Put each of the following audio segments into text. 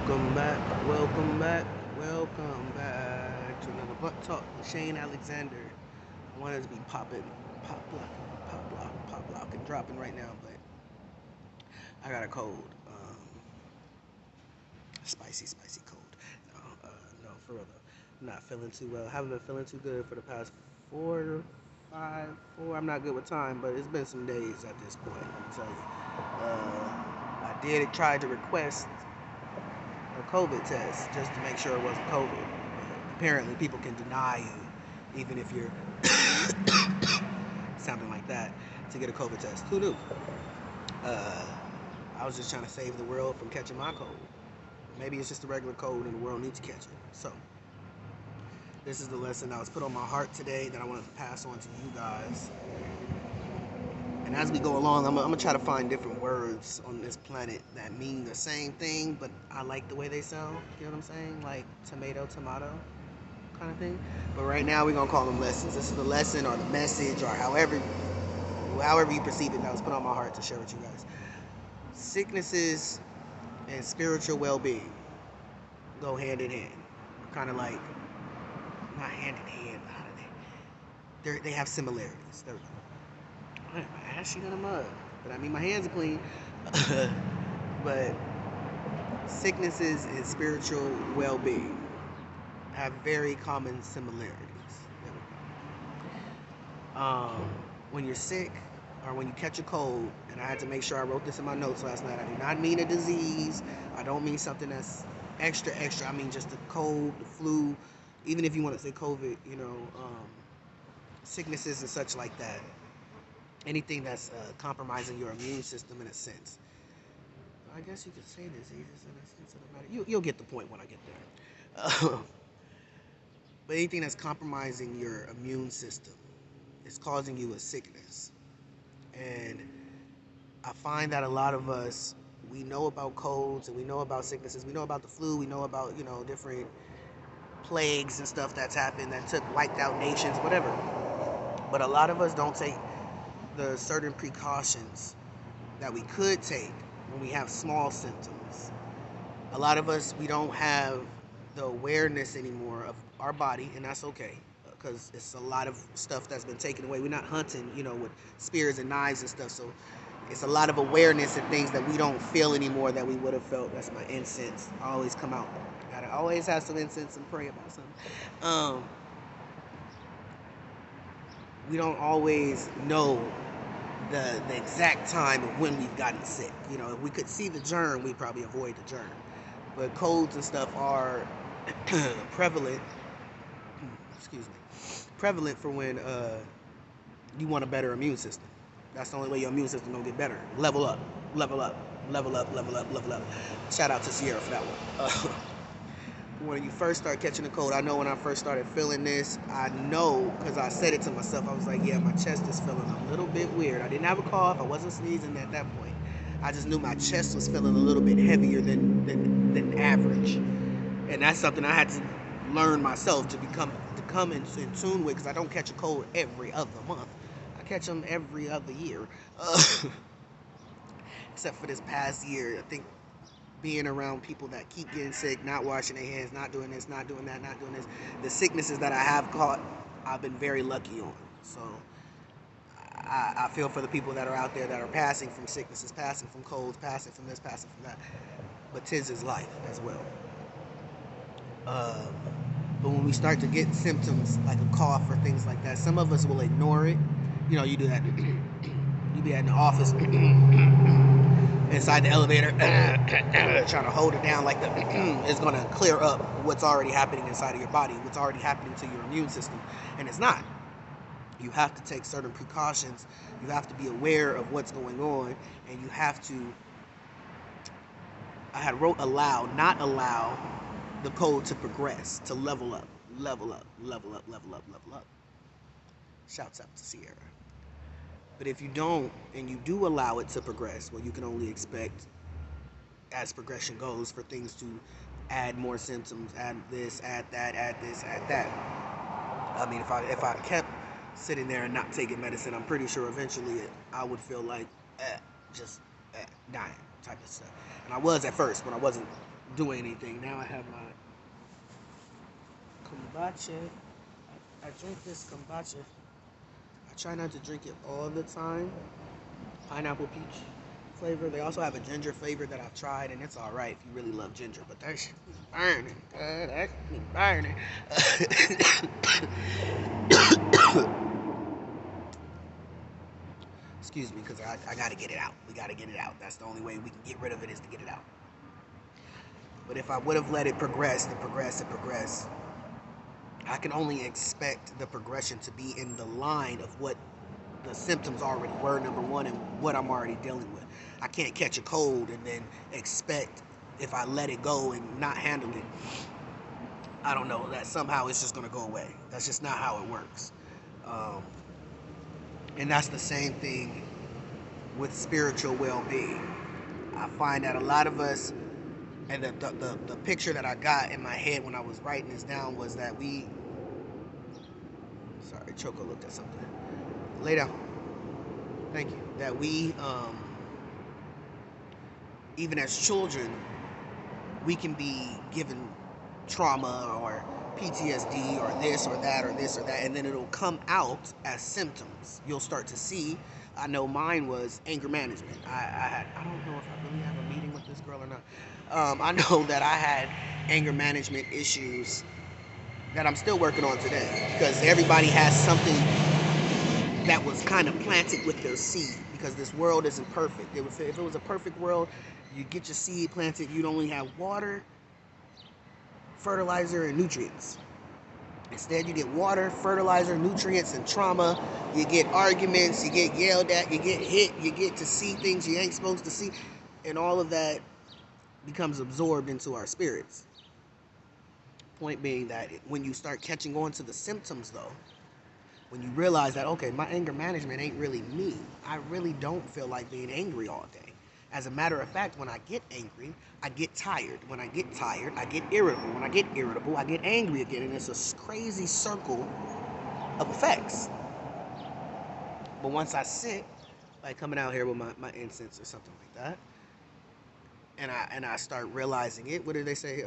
welcome back, welcome back to another Butt Talk with Shane Alexander. I wanted to be pop lock, and dropping right now, but I got a cold. Spicy cold. No, no, for real though. I'm not feeling too well. Haven't been feeling too good for the past four. I'm not good with time, but it's been some days at this point. Let me tell you. I did try to request a COVID test just to make sure it wasn't COVID. Apparently, people can deny you, even if you're sounding like that, to get a COVID test. Who knew? Uh, I was just trying to save the world from catching my cold. Maybe it's just a regular cold and the world needs to catch it. So, this is the lesson that was put on my heart today that I wanted to pass on to you guys. And as we go along, I'm gonna try to find different words on this planet that mean the same thing, but I like the way they sound. You know what I'm saying? Like tomato, kind of thing. But right now, we're gonna call them lessons. This is the lesson or the message or however you perceive it that was put on my heart to share with you guys. Sicknesses and spiritual well-being go hand in hand. Kind of like not hand in hand. How do they have similarities. There we go. My ass in the mud, but I mean my hands are clean. But sicknesses and spiritual well-being have very common similarities. Um, when you're sick or when you catch a cold, and I had to make sure I wrote this in my notes last night. I do not mean a disease. I don't mean something that's extra. I mean just the cold, the flu, even if you want to say COVID, sicknesses and such like that. Anything that's compromising your immune system in a sense. I guess you could say diseases in a sense of the matter. You'll get the point when I get there. But anything that's compromising your immune system is causing you a sickness. And I find that a lot of us, we know about colds and we know about sicknesses. We know about the flu. We know about, different plagues and stuff that's happened that wiped out nations, whatever. But a lot of us don't take the certain precautions that we could take when we have small symptoms. A lot of us, we don't have the awareness anymore of our body, and that's okay because it's a lot of stuff that's been taken away. We're not hunting, with spears and knives and stuff, so it's a lot of awareness and things that we don't feel anymore that we would have felt. That's my incense. I always come out. Gotta always have some incense and pray about something. We don't always know the exact time of when we've gotten sick. If we could see the germ, we'd probably avoid the germ. But colds and stuff are prevalent. Excuse me. Prevalent for when you want a better immune system. That's the only way your immune system gonna get better. Level up, level up, level up, level up, level up. Shout out to Sierra for that one. When you first start catching a cold, I know when I first started feeling this, I know because I said it to myself. I was like, yeah, my chest is feeling a little bit weird. I didn't have a cough. I wasn't sneezing at that point. I just knew my chest was feeling a little bit heavier than average. And that's something I had to learn myself to come in tune with because I don't catch a cold every other month. I catch them every other year. Except for this past year. I think being around people that keep getting sick, not washing their hands, not doing this, not doing that, not doing this. The sicknesses that I have caught, I've been very lucky on. So I feel for the people that are out there that are passing from sicknesses, passing from colds, passing from this, passing from that. But 'tis is life as well. But when we start to get symptoms like a cough or things like that, some of us will ignore it. You do that. You be in the office inside the elevator trying to hold it down like it's going to clear up what's already happening inside of your body, what's already happening to your immune system, and it's not. You have to take certain precautions. You have to be aware of what's going on, and you have to, I had wrote allow, not allow the code to progress, to level up, level up, level up, level up, level up. Shouts out to Sierra. But if you don't, and you do allow it to progress, well, you can only expect, as progression goes, for things to add more symptoms, add this, add that, add this, add that. I mean, if I kept sitting there and not taking medicine, I'm pretty sure eventually I would feel like just dying type of stuff. And I was at first when I wasn't do anything. Now I have my kombucha. I drink this kombucha. I try not to drink it all the time. Pineapple peach flavor. They also have a ginger flavor that I've tried, and it's alright if you really love ginger, but that shit be burning. That be burning. Excuse me, because I gotta get it out. We gotta get it out. That's the only way we can get rid of it, is to get it out. But if I would have let it progress and progress and progress, I can only expect the progression to be in the line of what the symptoms already were, number one, and what I'm already dealing with. I can't catch a cold and then expect, if I let it go and not handle it, I don't know, that somehow it's just going to go away. That's just not how it works. And that's the same thing with spiritual well-being. I find that a lot of us, and the picture that I got in my head when I was writing this down was that sorry, Choco looked at something. Lay down. Thank you. That we, even as children, we can be given trauma or PTSD or this or that or this or that, and then it'll come out as symptoms. You'll start to see. I know mine was anger management. I don't know if I really have a meeting with this girl or not. I know that I had anger management issues that I'm still working on today, because everybody has something that was kind of planted with their seed, because this world isn't perfect. If it was a perfect world, you get your seed planted, you'd only have water, fertilizer, and nutrients. Instead, you get water, fertilizer, nutrients, and trauma. You get arguments, you get yelled at, you get hit, you get to see things you ain't supposed to see, and all of that becomes absorbed into our spirits. Point being that when you start catching on to the symptoms, though, when you realize that, okay, my anger management ain't really me. I really don't feel like being angry all day. As a matter of fact, when I get angry, I get tired. When I get tired, I get irritable. When I get irritable, I get angry again. And it's a crazy circle of effects. But once I sit, like coming out here with my incense or something like that, and I start realizing it, what do they say?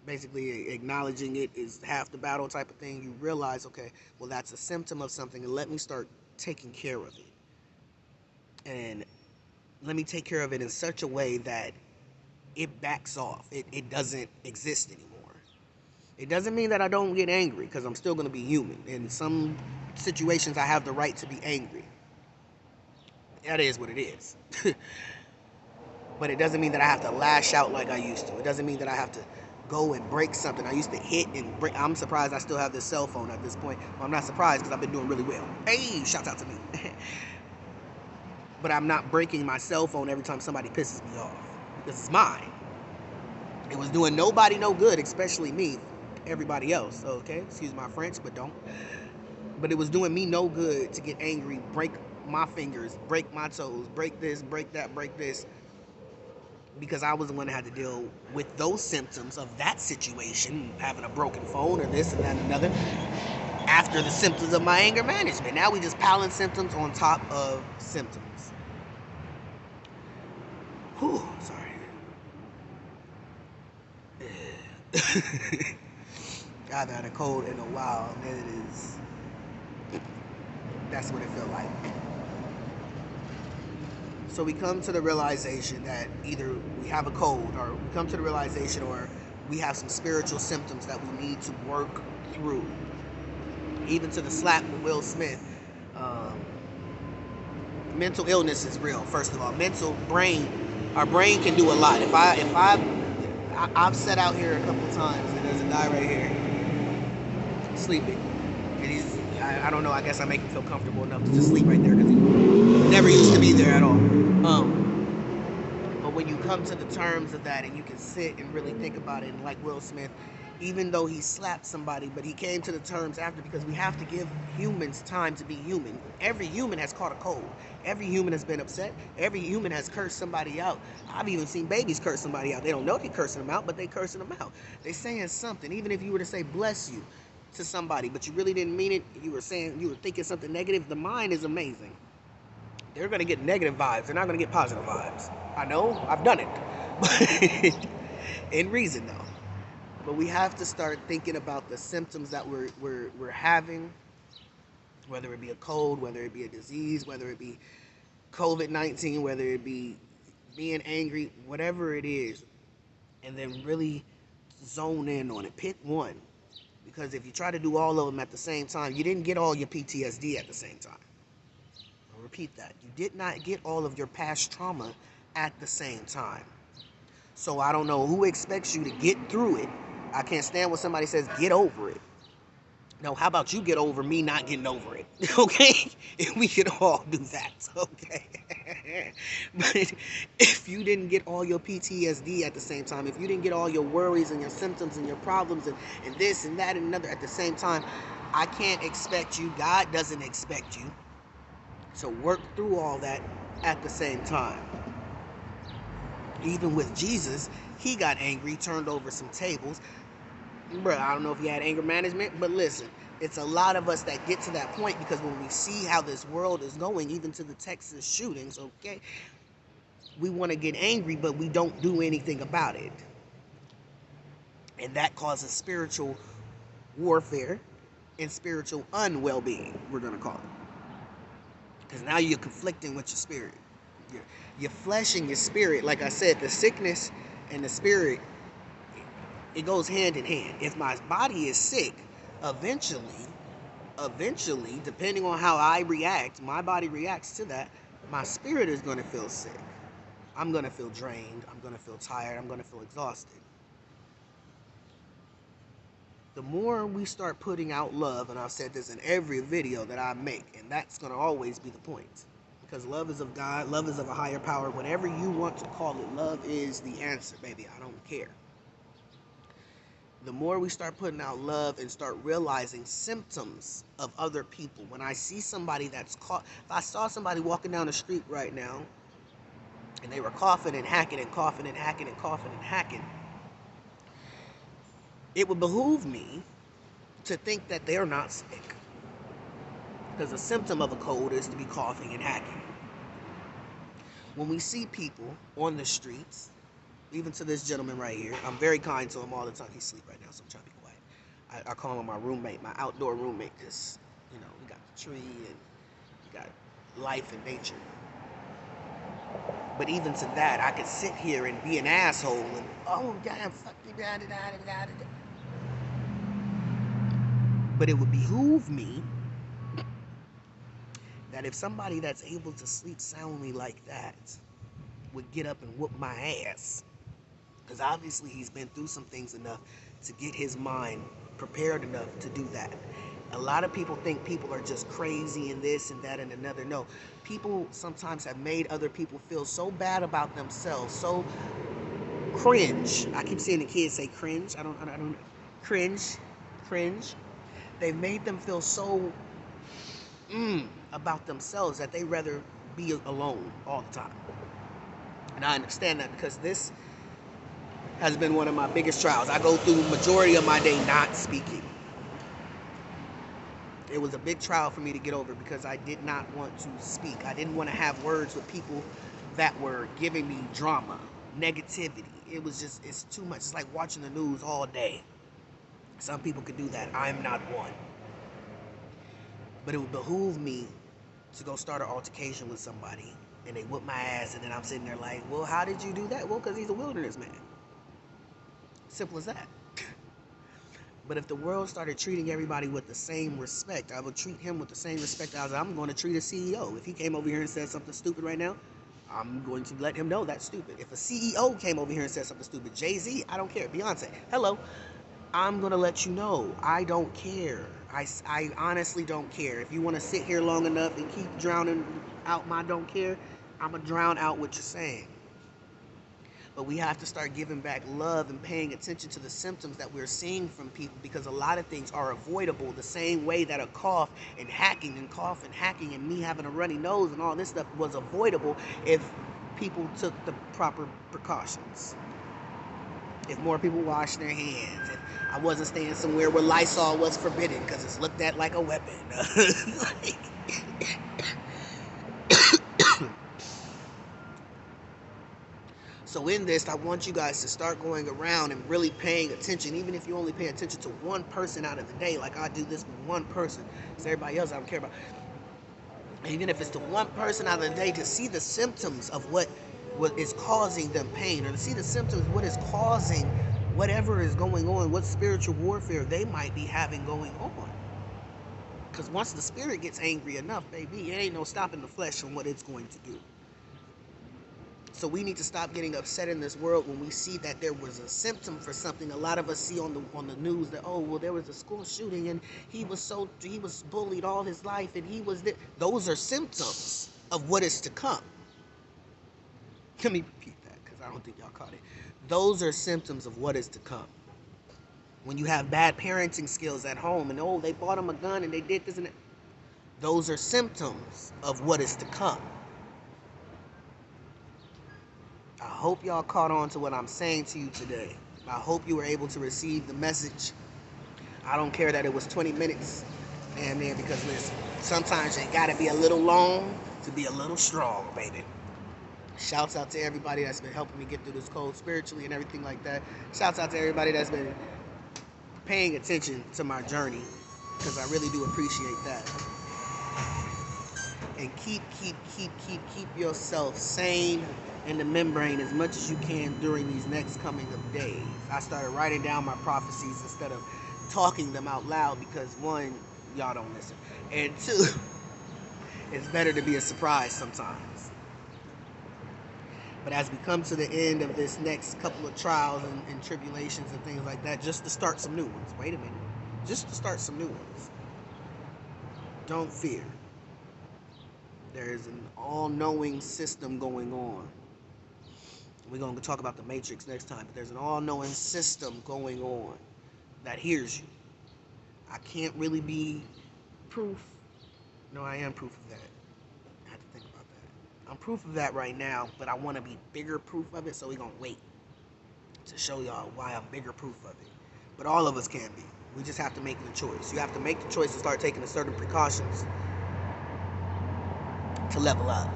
Basically, acknowledging it is half the battle type of thing. You realize, okay, well, that's a symptom of something, and let me start taking care of it. And let me take care of it in such a way that it backs off. It doesn't exist anymore. It doesn't mean that I don't get angry, because I'm still going to be human. In some situations, I have the right to be angry. That is what it is. But it doesn't mean that I have to lash out like I used to. It doesn't mean that I have to go and break something. I used to hit and break. I'm surprised I still have this cell phone at this point. Well, I'm not surprised, because I've been doing really well. Hey, shouts out to me. But I'm not breaking my cell phone every time somebody pisses me off, because it's mine. It was doing nobody no good, especially me, everybody else. Okay, excuse my French, but don't. But it was doing me no good to get angry, break my fingers, break my toes, break this, break that, break this, because I was the one that had to deal with those symptoms of that situation, having a broken phone or this and that and another, after the symptoms of my anger management. Now we just piling symptoms on top of symptoms. Whew, sorry. I haven't had a cold in a while, and that's what it felt like. So we come to the realization that either we have a cold, or we come to the realization, or we have some spiritual symptoms that we need to work through. Even to the slap with Will Smith. Mental illness is real. First of all, our brain can do a lot. I've sat out here a couple times, and there's a guy right here sleeping, and I don't know, I guess I make him feel comfortable enough to just sleep right there, because he never used to be there at all. But when you come to the terms of that, and you can sit and really think about it, and like Will Smith, even though he slapped somebody, but he came to the terms after, because we have to give humans time to be human. Every human has caught a cold. Every human has been upset. Every human has cursed somebody out. I've even seen babies curse somebody out. They don't know they're cursing them out, but they cursing them out. They're saying something. Even if you were to say bless you to somebody, but you really didn't mean it, you were thinking something negative, the mind is amazing. They're going to get negative vibes. They're not going to get positive vibes. I know. I've done it. In reason, though. But we have to start thinking about the symptoms that we're having, whether it be a cold, whether it be a disease, whether it be COVID-19, whether it be being angry, whatever it is, and then really zone in on it. Pick one. Because if you try to do all of them at the same time, you didn't get all your PTSD at the same time. I'll repeat that. You did not get all of your past trauma at the same time. So I don't know who expects you to get through it. I can't stand when somebody says, get over it. No, how about you get over me not getting over it? Okay? And we can all do that. Okay? But if you didn't get all your PTSD at the same time, if you didn't get all your worries and your symptoms and your problems and this and that and another at the same time, I can't expect you, God doesn't expect you to work through all that at the same time. Even with Jesus, he got angry, turned over some tables. Bro, I don't know if he had anger management, but listen, it's a lot of us that get to that point because when we see how this world is going, even to the Texas shootings, okay, we want to get angry, but we don't do anything about it. And that causes spiritual warfare and spiritual unwell-being, we're going to call it. Because now you're conflicting with your spirit. Your flesh and your spirit, like I said, the sickness and the spirit, it goes hand in hand. If my body is sick, eventually, depending on how I react, my body reacts to that, my spirit is going to feel sick. I'm going to feel drained. I'm going to feel tired. I'm going to feel exhausted. The more we start putting out love, and I've said this in every video that I make, and that's going to always be the point. Because love is of God, love is of a higher power, whatever you want to call it, love is the answer, baby. I don't care. The more we start putting out love and start realizing symptoms of other people. When I see somebody that's caught, if I saw somebody walking down the street right now and they were coughing and hacking and coughing and hacking and coughing and hacking, it would behoove me to think that they're not sick. Because a symptom of a cold is to be coughing and hacking. When we see people on the streets, even to this gentleman right here, I'm very kind to him all the time. He's asleep right now, so I'm trying to be quiet. I call him my roommate, my outdoor roommate, because, you know, we got the tree and we got life and nature. But even to that, I could sit here and be an asshole and, oh, damn, fuck you, da da da da da. But it would behoove me that if somebody that's able to sleep soundly like that would get up and whoop my ass, because obviously he's been through some things enough to get his mind prepared enough to do that. A lot of people think people are just crazy and this and that and another. No, people sometimes have made other people feel so bad about themselves, so cringe. I keep seeing the kids say cringe. I don't cringe. They've made them feel so about themselves that they rather be alone all the time. And I understand that because this has been one of my biggest trials. I go through the majority of my day not speaking. It was a big trial for me to get over because I did not want to speak. I didn't want to have words with people that were giving me drama, negativity. It was just, it's too much. It's like watching the news all day. Some people could do that. I'm not one. But it would behoove me to go start an altercation with somebody and they whoop my ass and then I'm sitting there like, well, how did you do that? Well, because he's a wilderness man. Simple as that. But if the world started treating everybody with the same respect, I would treat him with the same respect as I'm going to treat a CEO. If he came over here and said something stupid right now, I'm going to let him know that's stupid. If a CEO came over here and said something stupid, Jay-Z, I don't care. Beyonce, hello. I'm going to let you know. I don't care. I honestly don't care. If you want to sit here long enough and keep drowning out my don't care, I'm going to drown out what you're saying. But we have to start giving back love and paying attention to the symptoms that we're seeing from people because a lot of things are avoidable the same way that a cough and hacking and me having a runny nose and all this stuff was avoidable if people took the proper precautions. If more people washed their hands, if I wasn't staying somewhere where Lysol was forbidden because it's looked at like a weapon. So So in this, I want you guys to start going around and really paying attention, even if you only pay attention to one person out of the day, like I do this with one person. It's everybody else I don't care about. Even if it's to one person out of the day, to see the symptoms of what is causing them pain, or to see the symptoms of what is causing whatever is going on, what spiritual warfare they might be having going on. Because once the spirit gets angry enough, baby, it ain't no stopping the flesh from what it's going to do. So we need to stop getting upset in this world when we see that there was a symptom for something. A lot of us see on the news that, oh, well, there was a school shooting and he was bullied all his life and he was those are symptoms of what is to come. Let me repeat that because I don't think y'all caught it. Those are symptoms of what is to come. When you have bad parenting skills at home and, oh, they bought him a gun and they did this and that. Those are symptoms of what is to come. I hope y'all caught on to what I'm saying to you today. I hope you were able to receive the message. I don't care that it was 20 minutes, man, because listen, sometimes it gotta be a little long to be a little strong, baby. Shouts out to everybody that's been helping me get through this cold spiritually and everything like that. Shouts out to everybody that's been paying attention to my journey, because I really do appreciate that. And keep yourself sane in the membrane as much as you can during these next coming of days. I started writing down my prophecies instead of talking them out loud because, one, y'all don't listen, and two, it's better to be a surprise sometimes. But as we come to the end of this next couple of trials and tribulations and things like that, just to start some new ones. Wait a minute. Just to start some new ones. Don't fear. There is an all-knowing system going on. We're going to talk about the Matrix next time, but there's an all-knowing system going on that hears you. I can't really be proof. No, I am proof of that. I have to think about that. I'm proof of that right now, but I want to be bigger proof of it, so we're going to wait to show y'all why I'm bigger proof of it. But all of us can be. We just have to make the choice. You have to make the choice to start taking certain precautions to level up.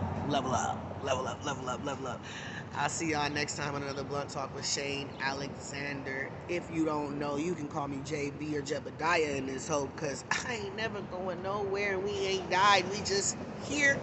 I'll see y'all next time on another Blunt Talk with Shane Alexander. If you don't know, you can call me JB or Jebediah in this hole, because I ain't never going nowhere and we ain't died. We just here.